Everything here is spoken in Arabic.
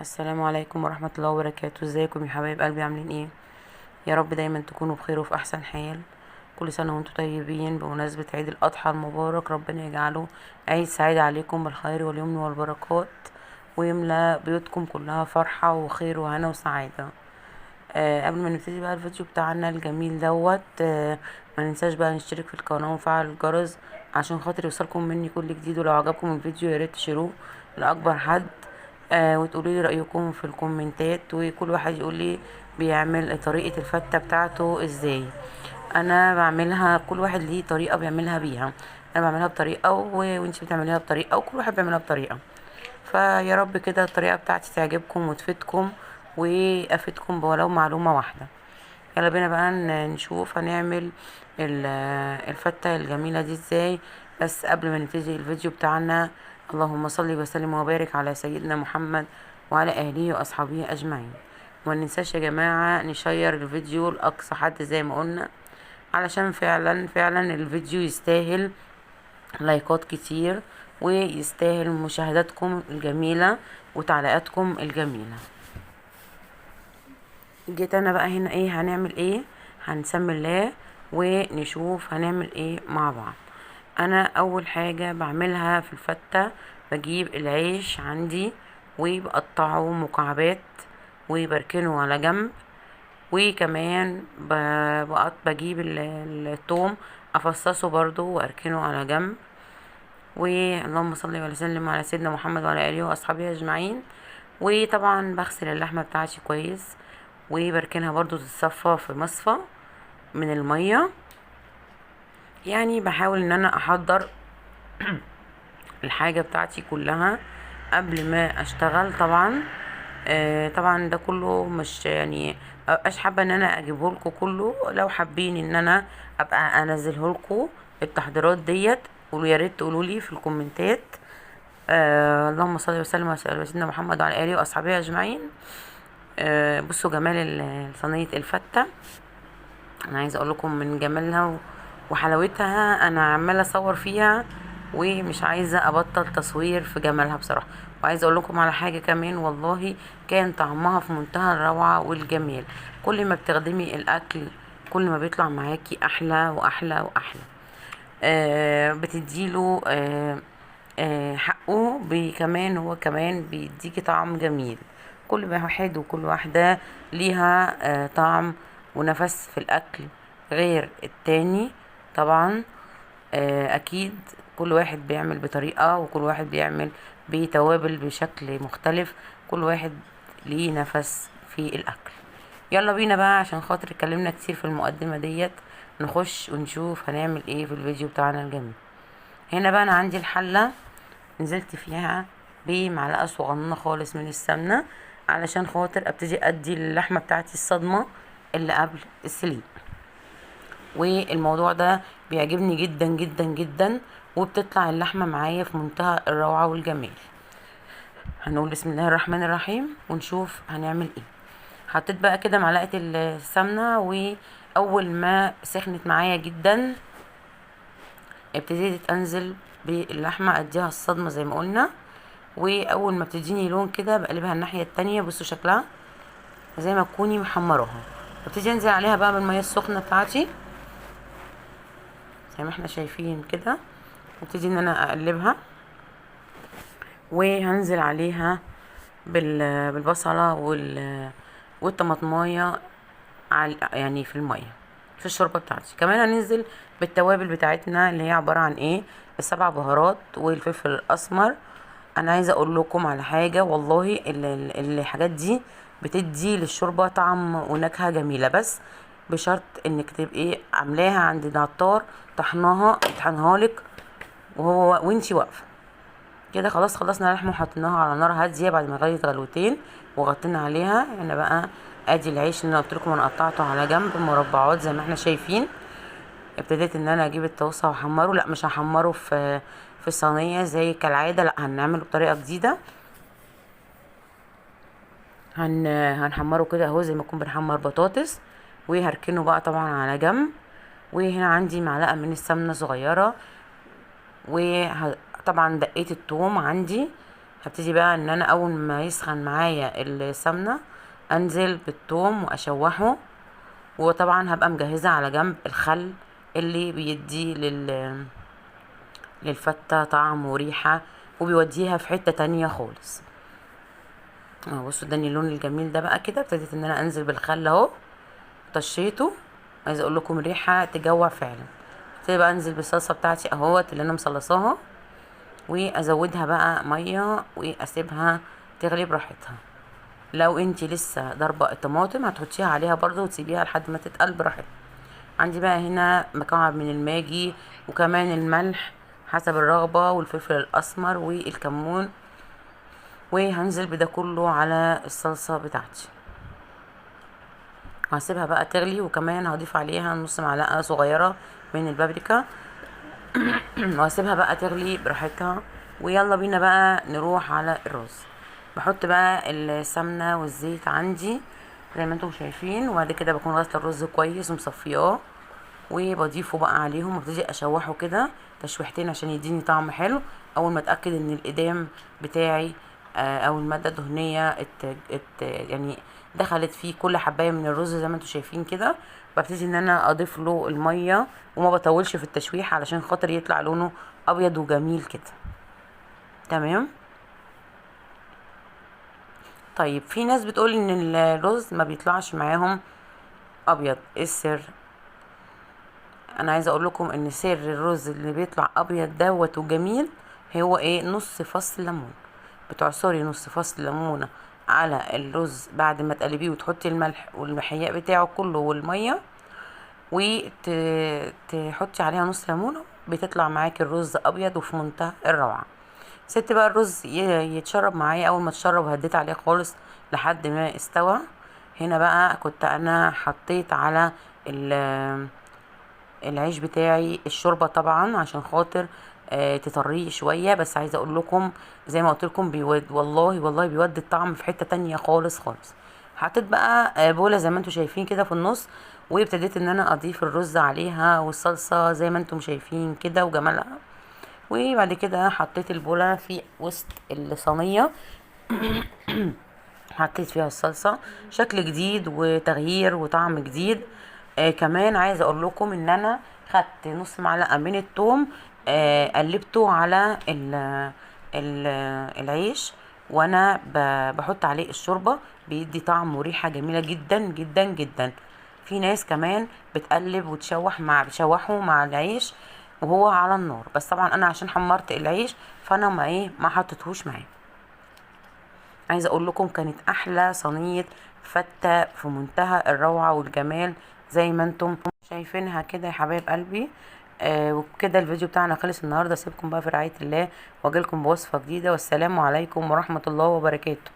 السلام عليكم ورحمة الله وبركاته. ازيكم يا حبايب قلبي؟ عاملين ايه؟ يا رب دايما تكونوا بخير وفي احسن حال. كل سنة وانتم طيبين بمناسبة عيد الاضحى المبارك. ربنا يجعله عيد سعيد عليكم بالخير واليمن والبركات، ويملى بيوتكم كلها فرحة وخير وهنا وسعادة. قبل ما نبتدي بقى الفيديو بتاعنا الجميل دوت، ما ننساش بقى نشترك في القناة وفعل الجرس عشان خاطر يوصلكم مني كل جديد. ولو عجبكم الفيديو ياريت تشيروه لأكبر حد، وتقولوا لي رأيكم في الكومنتات، وكل واحد يقول لي بيعمل طريقة الفتة بتاعته ازاي. انا بعملها، كل واحد ليه طريقة بيعملها بيها. انا بعملها بطريقة وانتي بتعمليها بطريقة، وكل واحد بيعملها بطريقة. فيا رب كده الطريقة بتاعتي تعجبكم وتفيدكم وافيدكم ولو معلومة واحدة. يلا بينا بقى نشوف هنعمل الفتة الجميلة دي ازاي. بس قبل ما نبتدي الفيديو بتاعنا، اللهم صل وسلم وبارك على سيدنا محمد وعلى اهله واصحابه اجمعين. وما ننساش يا جماعة نشير الفيديو لاقصى حد زي ما قلنا، علشان فعلا فعلا الفيديو يستاهل لايكات كتير، ويستاهل مشاهداتكم الجميلة وتعليقاتكم الجميلة. جيت انا بقى هنا ايه هنعمل ايه؟ هنسمي الله ونشوف هنعمل ايه مع بعض. انا اول حاجة بعملها في الفتة، بجيب العيش عندي وبقطعه مكعبات وبركنه على جنب. وكمان بجيب الثوم افصصه برضو واركنه على جنب. واللهم صل وسلم على سيدنا محمد وعلى اله واصحابه اجمعين. وطبعا بغسل اللحمه بتاعتي كويس وبركنها برضو تتصفى في مصفى من الميه. يعني بحاول ان انا احضر الحاجه بتاعتي كلها قبل ما اشتغل طبعا. طبعا ده كله مش يعني مبقاش حابه ان انا اجيبه لكم كله. لو حابين ان انا ابقى انزله لكم التحضيرات ديت، قولوا يا ريت تقولوا لي في الكومنتات. اللهم صل وسلم على سيدنا محمد وعلى اله واصحابه اجمعين. بصوا جمال صينيه الفته. انا عايزه اقول لكم من جمالها وحلاوتها، انا عماله اصور فيها ومش عايزه ابطل تصوير في جمالها بصراحه. وعايزه اقول لكم على حاجه كمان، والله كان طعمها في منتهى الروعه والجمال. كل ما بتخدمي الاكل كل ما بيطلع معاكي احلى واحلى واحلى. بتديله حقه. كمان هو كمان بيديكي طعم جميل. كل واحد وكل واحدة ليها طعم ونفس في الأكل غير التاني طبعا. أكيد كل واحد بيعمل بطريقة، وكل واحد بيعمل بتوابل بشكل مختلف. كل واحد ليه نفس في الأكل. يلا بينا بقى عشان خاطر اتكلمنا كتير في المقدمة ديت، نخش ونشوف هنعمل ايه في الفيديو بتاعنا الجميل. هنا بقى انا عندي الحلة نزلت فيها بمعلقة صغننة خالص من السمنة، علشان خاطر ابتدي ادي اللحمة بتاعتي الصدمة اللي قبل السليق. والموضوع ده بيعجبني جدا جدا جدا، وبتطلع اللحمة معايا في منتهى الروعة والجمال. هنقول بسم الله الرحمن الرحيم ونشوف هنعمل ايه. حطيت بقى كده معلقة السمنة، واول ما سخنت معايا جدا ابتديت انزل باللحمة اديها الصدمة زي ما قلنا. واول ما بتديني لون كده بقلبها الناحية التانية. بصوا شكلها زي ما تكوني محمراها. ببتدي انزل عليها بقى بالمية السخنة بتاعتي زي ما احنا شايفين كده. وابتدي ان انا اقلبها، وهنزل عليها بالبصلة والطماطمايه يعني في المية في الشوربة بتاعتي. كمان هننزل بالتوابل بتاعتنا اللي هي عبارة عن ايه؟ السبع بهارات والفلفل الاسمر. انا عايزه اقول لكم على حاجه، والله الحاجات دي بتدي للشوربه طعم ونكهه جميله، بس بشرط انك تبقي عاملاها عند العطار طحناها يطحنها لك وانتي واقفه كده. خلاص خلصنا اللحمه وحطيناها على نار هاديه بعد ما غليت غلوتين وغطينا عليها. هنا بقى ادي العيش اللي انا قلت لكم انا قطعته على جنب مربعات زي ما احنا شايفين. ابتديت ان انا اجيب الطاسه واحمره. لا مش هحمره في الصينيه زي كالعاده، لا هنعمله بطريقه جديده. هنحمره كده اهو زي ما نكون بنحمر بطاطس. وهركنه بقى طبعا على جنب. وهنا عندي معلقه من السمنه صغيره. وطبعا دقيت الثوم عندي هبتدي بقى ان انا اول ما يسخن معايا السمنه انزل بالثوم واشوحه. وطبعا هبقى مجهزه على جنب الخل اللي بيدي للفتة طعم وريحة، وبيوديها في حتة تانية خالص. بصوا اداني اللون الجميل ده بقى كده. ابتديت ان انا انزل بالخل اهو، طشيته. عايزه اقول لكم ريحة تجوع فعلا. ابتدي بقى انزل بالصلصة بتاعتي اهوت اللي انا مصلصاها، وازودها بقى مية واسيبها تغلي براحتها. لو انتي لسه ضربة الطماطم هتحطيها عليها برضو وتسيبيها لحد ما تتقل براحتها. عندي بقى هنا مكعب من الماجي، وكمان الملح حسب الرغبة، والفلفل الاسمر والكمون. وهنزل بده كله على الصلصة بتاعتي، وهسيبها بقى تغلي. وكمان هضيف عليها نص معلقة صغيرة من البابريكا وهسيبها بقى تغلي براحتها. ويلا بينا بقى نروح على الرز. بحط بقى السمنة والزيت عندي زي ما انتم شايفين، وبعد كده بكون غاسله الرز كويس ومصفياه، وبضيفه بقى عليهم وابتدي اشوحه كده تشويحتين عشان يديني طعم حلو. اول ما اتاكد ان الادام بتاعي او الماده الدهنيه يعني دخلت فيه كل حبايه من الرز زي ما انتم شايفين كده، ببتدي ان انا اضيف له الميه، وما بطولش في التشويح علشان خاطر يطلع لونه ابيض وجميل كده. تمام. طيب في ناس بتقول ان الرز ما بيطلعش معاهم ابيض، ايه السر؟ انا عايزه اقول لكم ان سر الرز اللي بيطلع ابيض دوت وجميل هو ايه؟ نص فص ليمون. بتعصري نص فص ليمونه على الرز بعد ما تقلبيه، وتحطي الملح والمحياء بتاعه كله والميه، وتحطي عليها نص ليمونه، بتطلع معاكي الرز ابيض وفي منتهى الروعه. سبت بقى الرز يتشرب معايا. اول ما اتشرب هديت عليه خالص لحد ما استوى. هنا بقى كنت انا حطيت على العيش بتاعي الشوربه طبعا عشان خاطر تطريه شويه. بس عايزه اقول لكم زي ما قلت لكم والله والله بيودي الطعم في حته تانية خالص خالص. حطيت بقى بوله زي ما انتم شايفين كده في النص، وابتديت ان انا اضيف الرز عليها والصلصه زي ما انتم شايفين كده وجمالها. وبعد كده حطيت البوله في وسط الصينيه حطيت فيها الصلصه، شكل جديد وتغيير وطعم جديد. كمان عايزه اقول لكم ان انا خدت نص معلقه من الثوم، قلبته على ال العيش، وانا بحط عليه الشوربه، بيدي طعم وريحه جميله جدا جدا جدا. في ناس كمان بتقلب وتشوح بتشوحه مع العيش وهو على النار، بس طبعا انا عشان حمرت العيش فانا ما حطيتهوش معاه. عايزه اقول لكم كانت احلى صينيه فته في منتهى الروعه والجمال زي ما انتم شايفينها كده يا حبايب قلبي. وبكده الفيديو بتاعنا خلص النهارده. سيبكم بقى في رعايه الله، واجيلكم بوصفه جديده، والسلام عليكم ورحمه الله وبركاته.